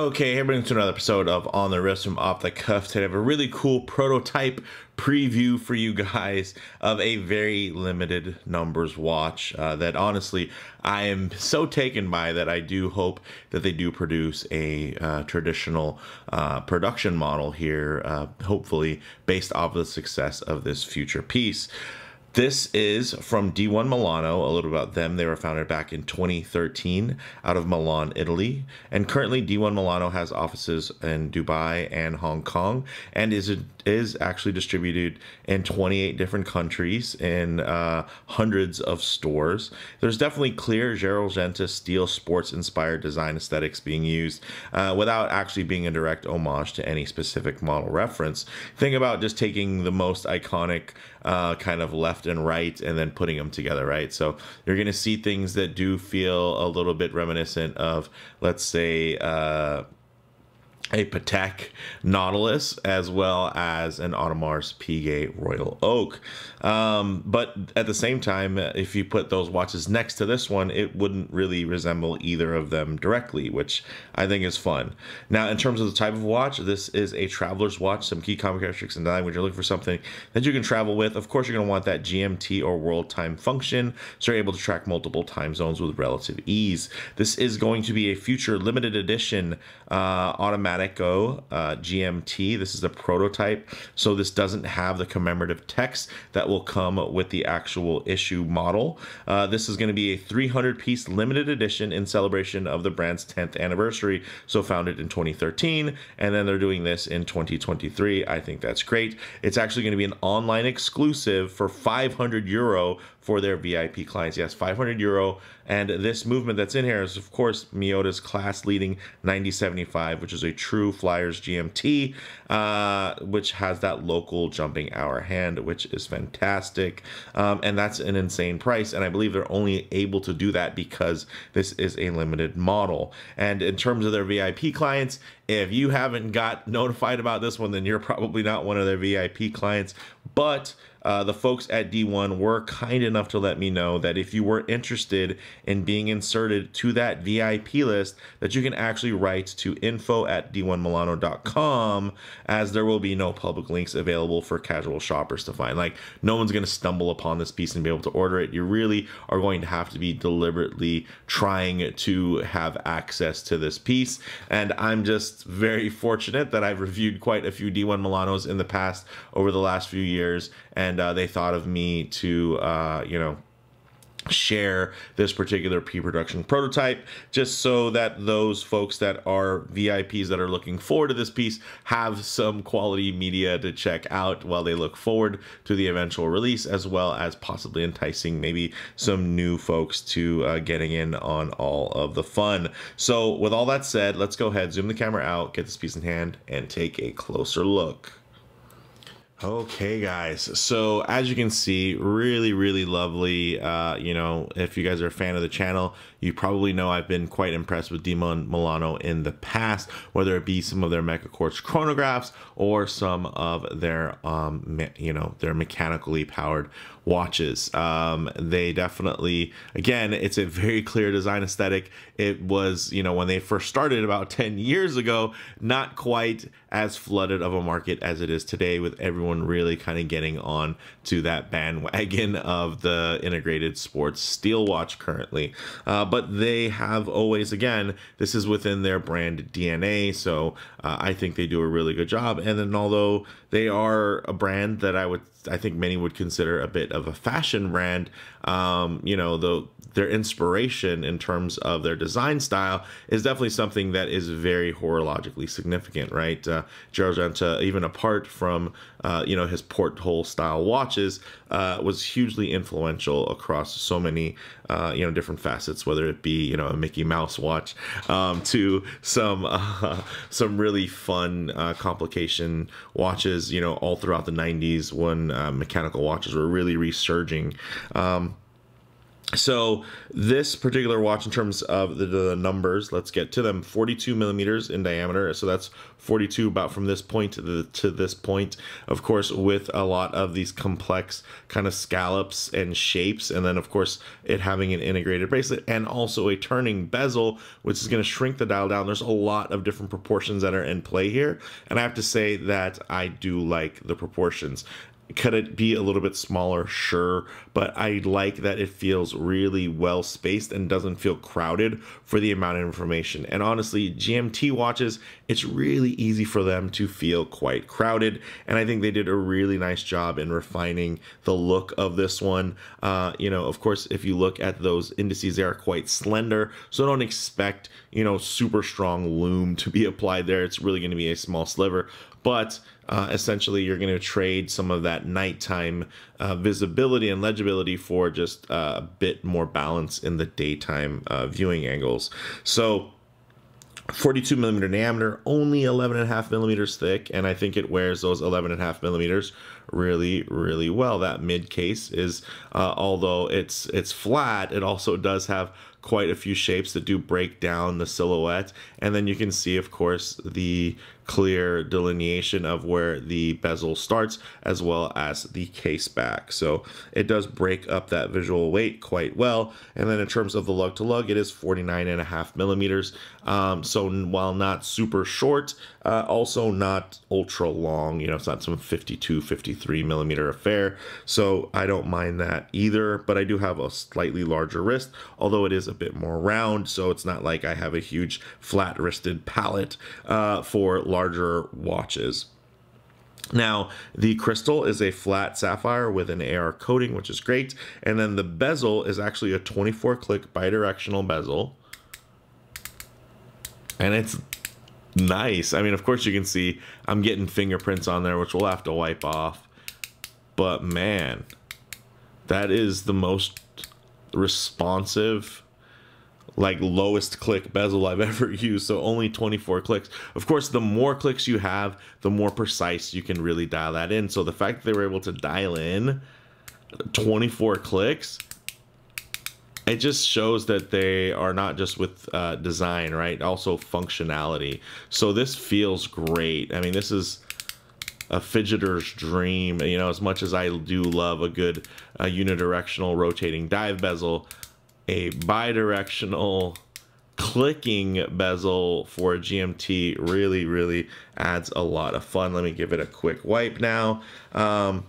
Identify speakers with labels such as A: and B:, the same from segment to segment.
A: Okay, hey, bringing to another episode of On the Wrist from Off the Cuff. Today I have a really cool prototype preview for you guys of a very limited numbers watch that honestly I am so taken by that I do hope that they do produce a traditional production model here, hopefully based off of the success of this future piece. This is from D1 Milano. A little about them. They were founded back in 2013 out of Milan, Italy. And currently D1 Milano has offices in Dubai and Hong Kong and is actually distributed in 28 different countries in hundreds of stores. There's definitely clear Genta steel sports inspired design aesthetics being used without actually being a direct homage to any specific model reference. Think about just taking the most iconic kind of left and right and then putting them together, right? So you're going to see things that do feel a little bit reminiscent of, let's say, a Patek Nautilus, as well as an Audemars Piguet Royal Oak. But at the same time, if you put those watches next to this one, it wouldn't really resemble either of them directly, which I think is fun. Now, in terms of the type of watch, this is a traveler's watch. Some key characteristics in design when you're looking for something that you can travel with. Of course, you're going to want that GMT or world time function, so you're able to track multiple time zones with relative ease. This is going to be a future limited edition Automatico GMT. This is the prototype, so this doesn't have the commemorative text that will come with the actual issue model. This is going to be a 300-piece limited edition in celebration of the brand's 10th anniversary, so founded in 2013, and then they're doing this in 2023. I think that's great. It's actually going to be an online exclusive for €500 for their VIP clients. Yes, €500. And this movement that's in here is, of course, Miyota's class-leading 9075, which is a true Flyers GMT, which has that local jumping hour hand, which is fantastic. And that's an insane price. And I believe they're only able to do that because this is a limited model. And in terms of their VIP clients, if you haven't got notified about this one, then you're probably not one of their VIP clients. But the folks at D1 were kind enough to let me know that if you were interested in being inserted to that VIP list, that you can actually write to info@d1milano.com, as there will be no public links available for casual shoppers to find. Like, no one's going to stumble upon this piece and be able to order it. You really are going to have to be deliberately trying to have access to this piece. And I'm just very fortunate that I've reviewed quite a few D1 Milanos in the past over the last few years, and they thought of me to, share this particular pre-production prototype, just so that those folks that are VIPs that are looking forward to this piece have some quality media to check out while they look forward to the eventual release, as well as possibly enticing maybe some new folks to getting in on all of the fun. So with all that said, let's go ahead, zoom the camera out, get this piece in hand, and take a closer look. Okay, guys, so as you can see, really lovely. If you guys are a fan of the channel, you probably know I've been quite impressed with D1 Milano in the past, whether it be some of their Mecha Quartz chronographs or some of their their mechanically powered watches. They definitely, again, it's a very clear design aesthetic. It was, when they first started about 10 years ago, not quite as flooded of a market as it is today, with everyone really kind of getting on to that bandwagon of the integrated sports steel watch currently. But they have always, again, this is within their brand DNA, so I think they do a really good job. And then although they are a brand that I think many would consider a bit of a fashion brand, their inspiration in terms of their design style is definitely something that is very horologically significant, right? Genta, even apart from his porthole style watches, was hugely influential across so many different facets, whether it be a Mickey Mouse watch to some really fun complication watches, all throughout the 90s when mechanical watches were really resurging. So this particular watch, in terms of the numbers, let's get to them. 42 millimeters in diameter, so that's 42 about from this point to this point. Of course, with a lot of these complex kind of scallops and shapes, and then of course it having an integrated bracelet and also a turning bezel, which is going to shrink the dial down. There's a lot of different proportions that are in play here, and I have to say that I do like the proportions. Could it be a little bit smaller? Sure, but I like that it feels really well spaced and doesn't feel crowded for the amount of information. And honestly, GMT watches, it's really easy for them to feel quite crowded, and I think they did a really nice job in refining the look of this one. You know, of course, if you look at those indices, they are quite slender, so don't expect, you know, super strong lume to be applied there. It's really going to be a small sliver, but essentially you're going to trade some of that nighttime visibility and legibility for just a bit more balance in the daytime viewing angles. So 42 millimeter diameter, only 11.5 millimeters thick, and I think it wears those 11.5 millimeters really, really well. That mid case is, although it's flat, it also does have quite a few shapes that do break down the silhouette, and then you can see, of course, the clear delineation of where the bezel starts as well as the case back. So it does break up that visual weight quite well. And then in terms of the lug to lug, it is 49.5 millimeters. So while not super short, also not ultra long, you know, it's not some 52, 53 millimeter affair. So I don't mind that either, but I do have a slightly larger wrist, although it is a bit more round. So it's not like I have a huge flat wristed palette for larger watches. Now, the crystal is a flat sapphire with an AR coating, which is great. And then the bezel is actually a 24-click bidirectional bezel. And it's nice. I mean, of course, you can see I'm getting fingerprints on there, which we'll have to wipe off. But man, that is the most responsive, like lowest click bezel I've ever used. So only 24 clicks. Of course, the more clicks you have, the more precise you can really dial that in. So the fact that they were able to dial in 24 clicks, it just shows that they are not just with design, right? Also functionality. So this feels great. I mean, this is a fidgeter's dream. You know, as much as I do love a good unidirectional rotating dive bezel, a bidirectional clicking bezel for a GMT really, really adds a lot of fun. Let me give it a quick wipe now. And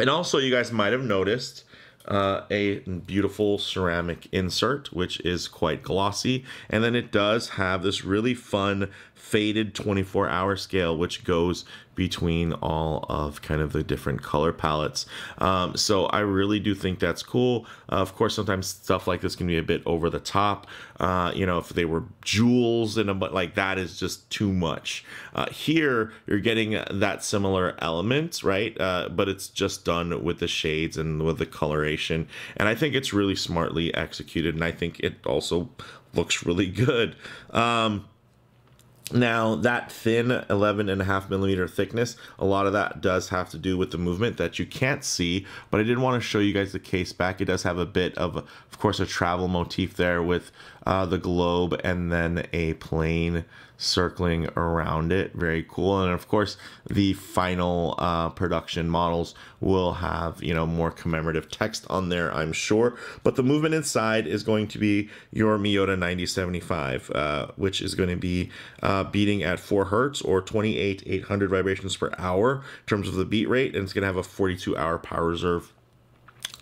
A: also, you guys might have noticed a beautiful ceramic insert, which is quite glossy. And then it does have this really fun faded 24-hour scale, which goes between all of kind of the different color palettes. So I really do think that's cool. Of course, sometimes stuff like this can be a bit over the top. You know, if they were jewels and but like that is just too much. Here, you're getting that similar element, right? But it's just done with the shades and with the coloration. And I think it's really smartly executed. And I think it also looks really good. Now, that thin 11.5 millimeter thickness, a lot of that does have to do with the movement that you can't see, but I did want to show you guys the case back. It does have a bit of course, a travel motif there with the globe and then a plane circling around it. Very cool. And of course, the final production models will have, you know, more commemorative text on there, I'm sure. But the movement inside is going to be your Miyota 9075, which is going to be beating at 4 hertz or 28,800 vibrations per hour in terms of the beat rate, and it's going to have a 42-hour power reserve.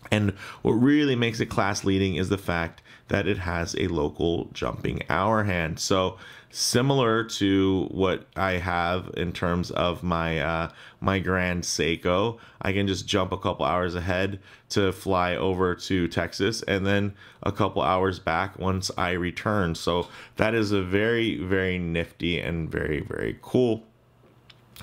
A: And what really makes it class leading is the fact that it has a local jumping hour hand. So similar to what I have in terms of my my Grand Seiko, I can just jump a couple hours ahead to fly over to Texas and then a couple hours back once I return. So that is a very, very nifty and very, very cool.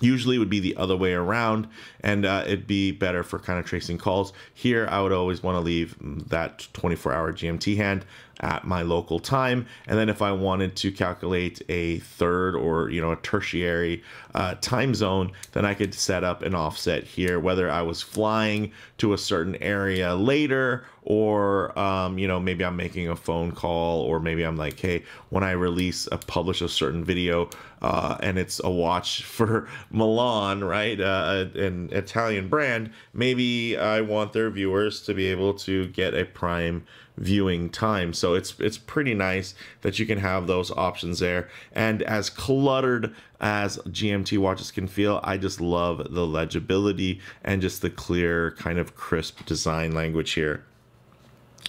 A: Usually it would be the other way around, and it'd be better for kind of tracing calls. Here, I would always want to leave that 24-hour GMT hand at my local time, and then if I wanted to calculate a third or, you know, a tertiary time zone, then I could set up an offset here, whether I was flying to a certain area later or you know, maybe I'm making a phone call, or maybe I'm like, hey, when I publish a certain video, and it's a watch for Milan, right, an Italian brand, maybe I want their viewers to be able to get a prime viewing time. So it's pretty nice that you can have those options there. And as cluttered as GMT watches can feel, I just love the legibility and just the clear, kind of crisp design language here.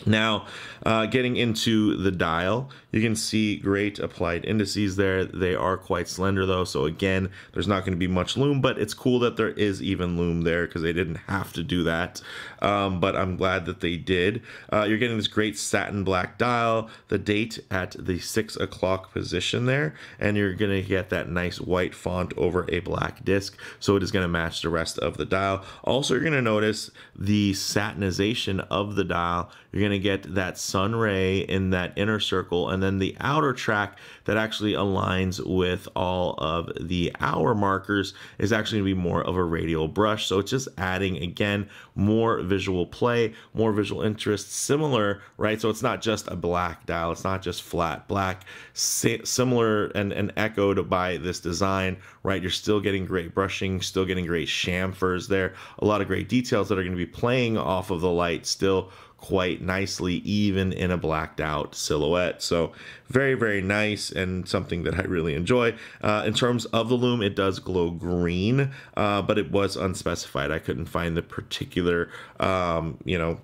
A: Now, getting into the dial, you can see great applied indices there. They are quite slender though, so again, there's not going to be much lume, but it's cool that there is even lume there because they didn't have to do that. But I'm glad that they did. You're getting this great satin black dial, the date at the 6 o'clock position there, and you're going to get that nice white font over a black disc, so it is going to match the rest of the dial. Also, you're going to notice the satinization of the dial. You're going to get that sun ray in that inner circle, and then the outer track that actually aligns with all of the hour markers is actually going to be more of a radial brush. So it's just adding, again, more visual play, more visual interest, similar, right? So it's not just a black dial, it's not just flat black, similar and echoed by this design, right? You're still getting great brushing, still getting great chamfers there, a lot of great details that are going to be playing off of the light still quite nicely, even in a blacked out silhouette. So very, very nice, and something that I really enjoy. In terms of the lume, it does glow green, but it was unspecified. I couldn't find the particular, you know,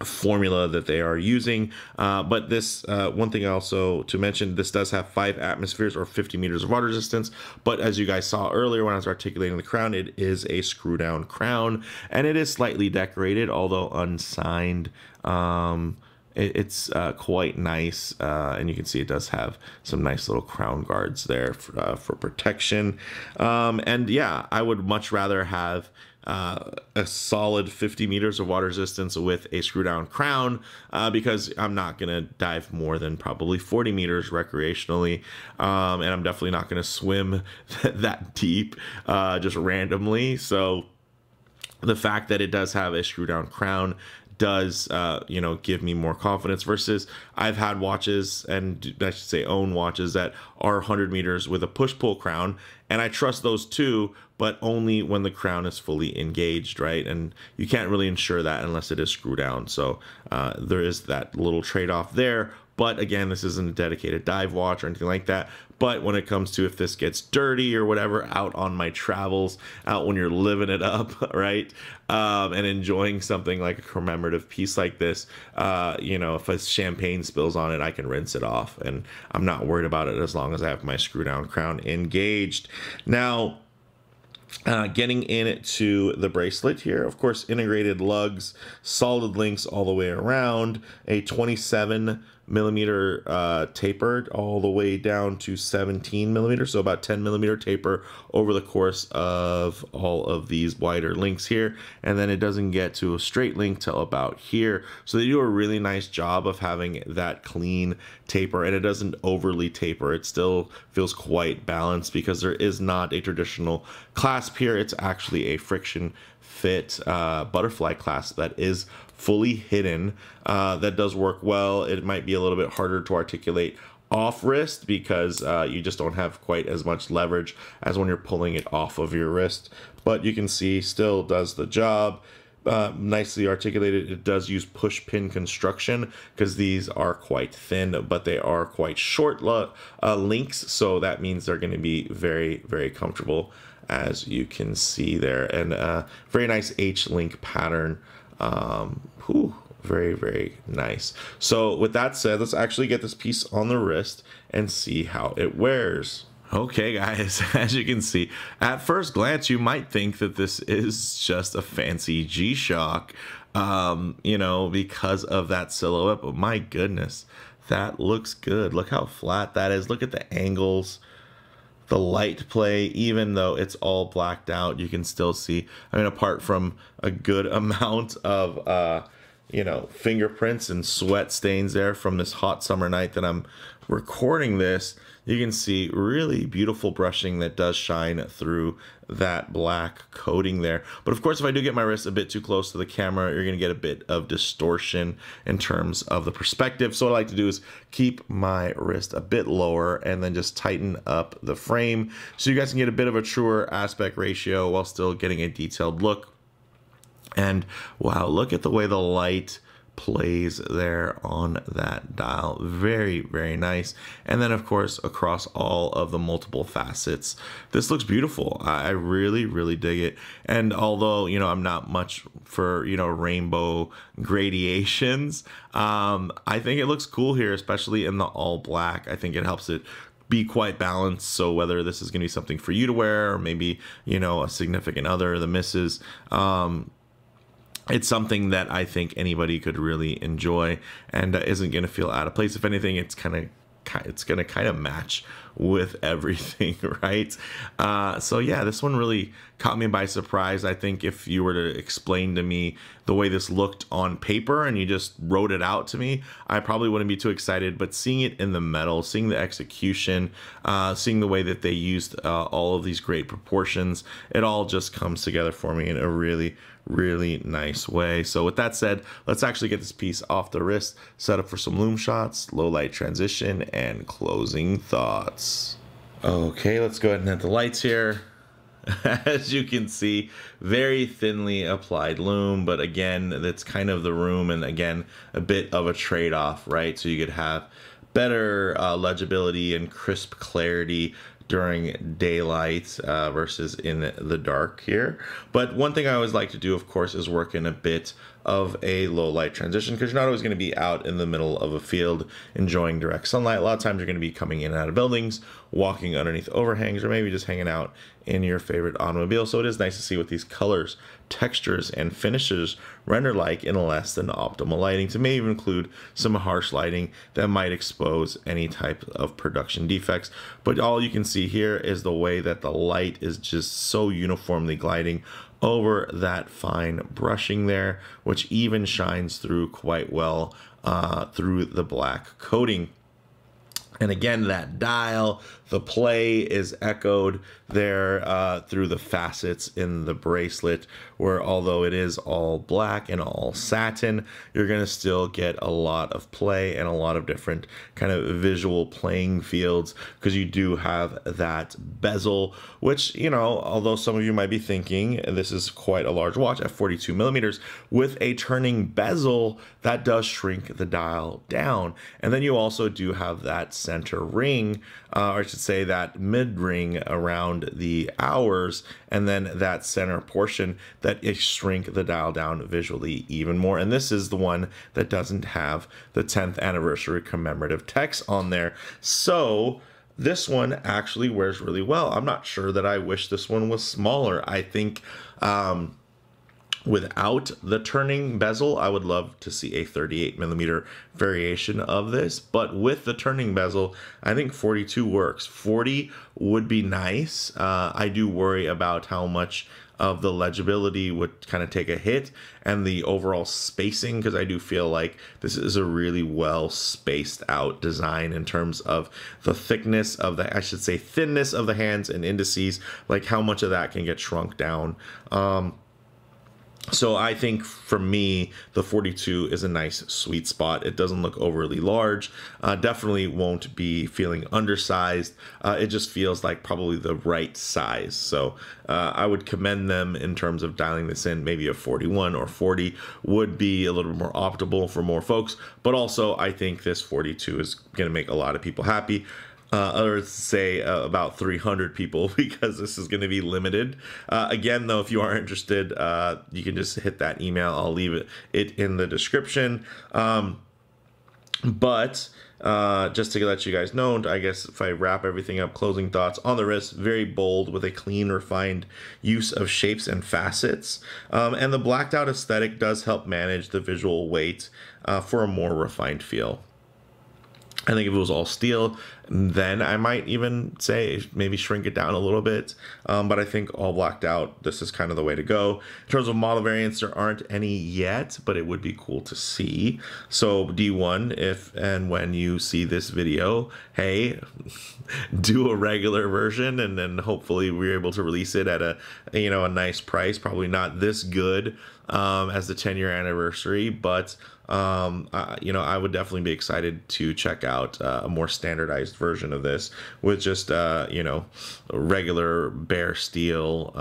A: formula that they are using, but this one thing also to mention, this does have 5 atmospheres or 50 meters of water resistance, but as you guys saw earlier when I was articulating the crown, it is a screw down crown, and it is slightly decorated, although unsigned. It's quite nice, and you can see it does have some nice little crown guards there for protection. And yeah, I would much rather have a solid 50 meters of water resistance with a screw down crown, because I'm not going to dive more than probably 40 meters recreationally, and I'm definitely not going to swim that deep just randomly. So the fact that it does have a screw down crown does you know, give me more confidence, versus I've had watches, and I should say own watches, that are 100 meters with a push-pull crown, and I trust those too, but only when the crown is fully engaged, right? And you can't really ensure that unless it is screw down. So there is that little trade-off there. But again, this isn't a dedicated dive watch or anything like that. But when it comes to if this gets dirty or whatever out on my travels, out when you're living it up, right, and enjoying something like a commemorative piece like this, you know, if a champagne spills on it, I can rinse it off, and I'm not worried about it as long as I have my screw down crown engaged. Now, getting into the bracelet here, of course, integrated lugs, solid links all the way around, a 27 millimeter taper all the way down to 17 millimeters, so about 10 millimeter taper over the course of all of these wider links here, and then it doesn't get to a straight link till about here. So they do a really nice job of having that clean taper, and it doesn't overly taper. It still feels quite balanced because there is not a traditional clasp here. It's actually a friction fit butterfly clasp that is fully hidden. That does work well. It might be a little bit harder to articulate off wrist because you just don't have quite as much leverage as when you're pulling it off of your wrist, but you can see still does the job. Nicely articulated. It does use push pin construction because these are quite thin, but they are quite short links, so that means they're going to be very, very comfortable, as you can see there. And very nice H-link pattern. Very, very nice. So with that said, let's actually get this piece on the wrist and see how it wears. Okay guys, as you can see, at first glance you might think that this is just a fancy G-Shock, you know, because of that silhouette, but my goodness, that looks good. Look how flat that is. Look at the angles, the light play. Even though it's all blacked out, you can still see, I mean, apart from a good amount of you know, fingerprints and sweat stains there from this hot summer night that I'm recording this. You can see really beautiful brushing that does shine through that black coating there. But of course, if I do get my wrist a bit too close to the camera, you're going to get a bit of distortion in terms of the perspective. So what I like to do is keep my wrist a bit lower and then just tighten up the frame so you guys can get a bit of a truer aspect ratio while still getting a detailed look. And wow, look at the way the light plays there on that dial. Very, very nice. And then of course, across all of the multiple facets, this looks beautiful. I really, really dig it. And although, you know, I'm not much for, you know, rainbow gradations, I think it looks cool here, especially in the all black. I think it helps it be quite balanced. So whether this is going to be something for you to wear, or maybe, you know, a significant other, the missus, it's something that I think anybody could really enjoy and isn't going to feel out of place. If anything, it's going to kind of match with everything, right? So yeah, this one really caught me by surprise. I think if you were to explain to me the way this looked on paper and you just wrote it out to me, I probably wouldn't be too excited. But seeing it in the metal, seeing the execution, seeing the way that they used all of these great proportions, it all just comes together for me in a really, really nice way. So with that said, let's actually get this piece off the wrist, set up for some loom shots, low light transition, and closing thoughts. Okay, let's go ahead and hit the lights here. As you can see, very thinly applied loom, but again, that's kind of the room, and again, a bit of a trade-off, right? So you could have better legibility and crisp clarity during daylight versus in the dark here. But one thing I always like to do, of course, is work in a bit of a low light transition, because you're not always going to be out in the middle of a field enjoying direct sunlight. A lot of times you're going to be coming in and out of buildings, walking underneath overhangs, or maybe just hanging out in your favorite automobile. So it is nice to see what these colors, textures, and finishes render like in less than optimal lighting, to maybe include some harsh lighting that might expose any type of production defects. But all you can see here is the way that the light is just so uniformly gliding over that fine brushing there, which even shines through quite well through the black coating. And again, that dial, the play is echoed there through the facets in the bracelet, where although it is all black and all satin, you're going to still get a lot of play and a lot of different kind of visual playing fields, because you do have that bezel, which, you know, although some of you might be thinking this is quite a large watch at 42 millimeters, with a turning bezel, that does shrink the dial down. And then you also do have that center ring, or I should say that mid ring around the hours, and then that center portion that is shrink the dial down visually even more. And this is the one that doesn't have the 10th anniversary commemorative text on there. So this one actually wears really well. I'm not sure that I wish this one was smaller. I think without the turning bezel, I would love to see a 38 millimeter variation of this, but with the turning bezel, I think 42 works. 40 would be nice. I do worry about how much of the legibility would kind of take a hit, and the overall spacing, because I do feel like this is a really well spaced out design in terms of the thickness of the, I should say thinness of the hands and indices, like how much of that can get shrunk down. So I think for me, the 42 is a nice sweet spot. It doesn't look overly large. Definitely won't be feeling undersized. It just feels like probably the right size. So I would commend them in terms of dialing this in. Maybe a 41 or 40 would be a little bit more optimal for more folks. But also, I think this 42 is going to make a lot of people happy. Others say about 300 people, because this is going to be limited. Again, though, if you are interested, you can just hit that email. I'll leave it in the description. But just to let you guys know, I guess if I wrap everything up, closing thoughts on the wrist, very bold with a clean, refined use of shapes and facets. And the blacked out aesthetic does help manage the visual weight for a more refined feel. I think if it was all steel, then I might even say maybe shrink it down a little bit. But I think all blacked out, this is kind of the way to go. In terms of model variants, there aren't any yet, but it would be cool to see. So D1, if and when you see this video, hey, do a regular version, and then hopefully we're able to release it at a a nice price. Probably not this good as the 10-year anniversary, but I would definitely be excited to check out a more standardized version of this with just regular bare steel,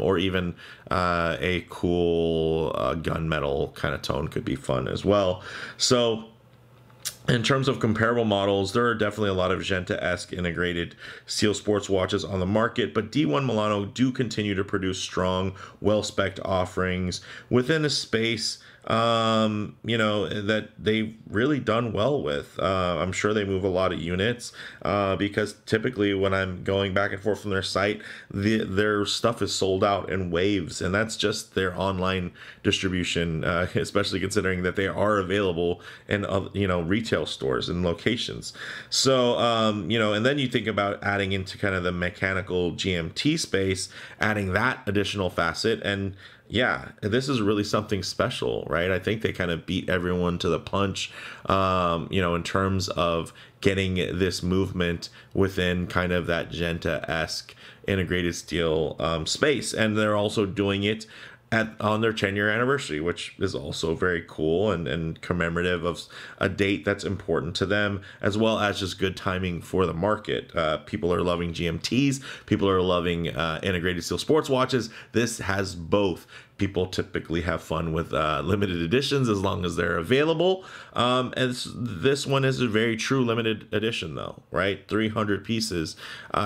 A: or even a cool gunmetal kind of tone could be fun as well. So in terms of comparable models, there are definitely a lot of Genta-esque integrated steel sports watches on the market, but D1 Milano do continue to produce strong, well-spec'd offerings within a space that they've really done well with. I'm sure they move a lot of units because typically when I'm going back and forth from their site, their stuff is sold out in waves, and that's just their online distribution, especially considering that they are available in retail stores and locations. So and then you think about adding into kind of the mechanical GMT space, adding that additional facet, and yeah, this is really something special, right? I think they kind of beat everyone to the punch, in terms of getting this movement within kind of that Genta-esque integrated steel space. And they're also doing it on their 10-year anniversary, which is also very cool and commemorative of a date that's important to them, as well as just good timing for the market. People are loving GMTs. People are loving integrated steel sports watches. This has both. People typically have fun with limited editions as long as they're available. And this one is a very true limited edition, though, right? 300 pieces.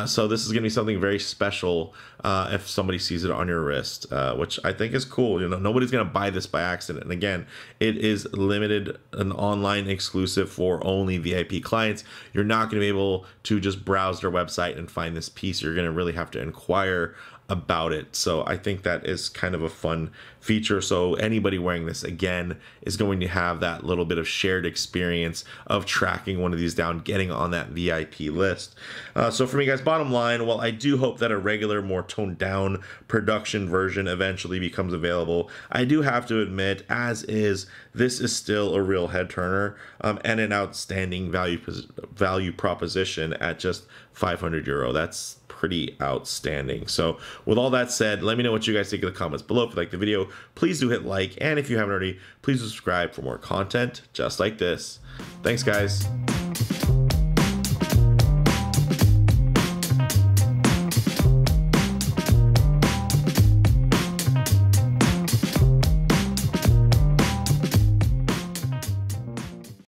A: So this is going to be something very special if somebody sees it on your wrist, which I think is cool. Nobody's going to buy this by accident. And again, it is limited, an online exclusive for only VIP clients. You're not going to be able to just browse their website and find this piece. You're going to really have to inquire about it. So I think that is kind of a fun feature. So anybody wearing this, again, is going to have that little bit of shared experience of tracking one of these down, getting on that VIP list. So for me, guys, bottom line, well, I do hope that a regular, more toned down production version eventually becomes available. I do have to admit, as is, this is still a real head turner and an outstanding value proposition at just €500. That's pretty outstanding. So with all that said, let me know what you guys think in the comments below. If you like the video, please do hit like, and if you haven't already, please subscribe for more content just like this. Thanks, guys.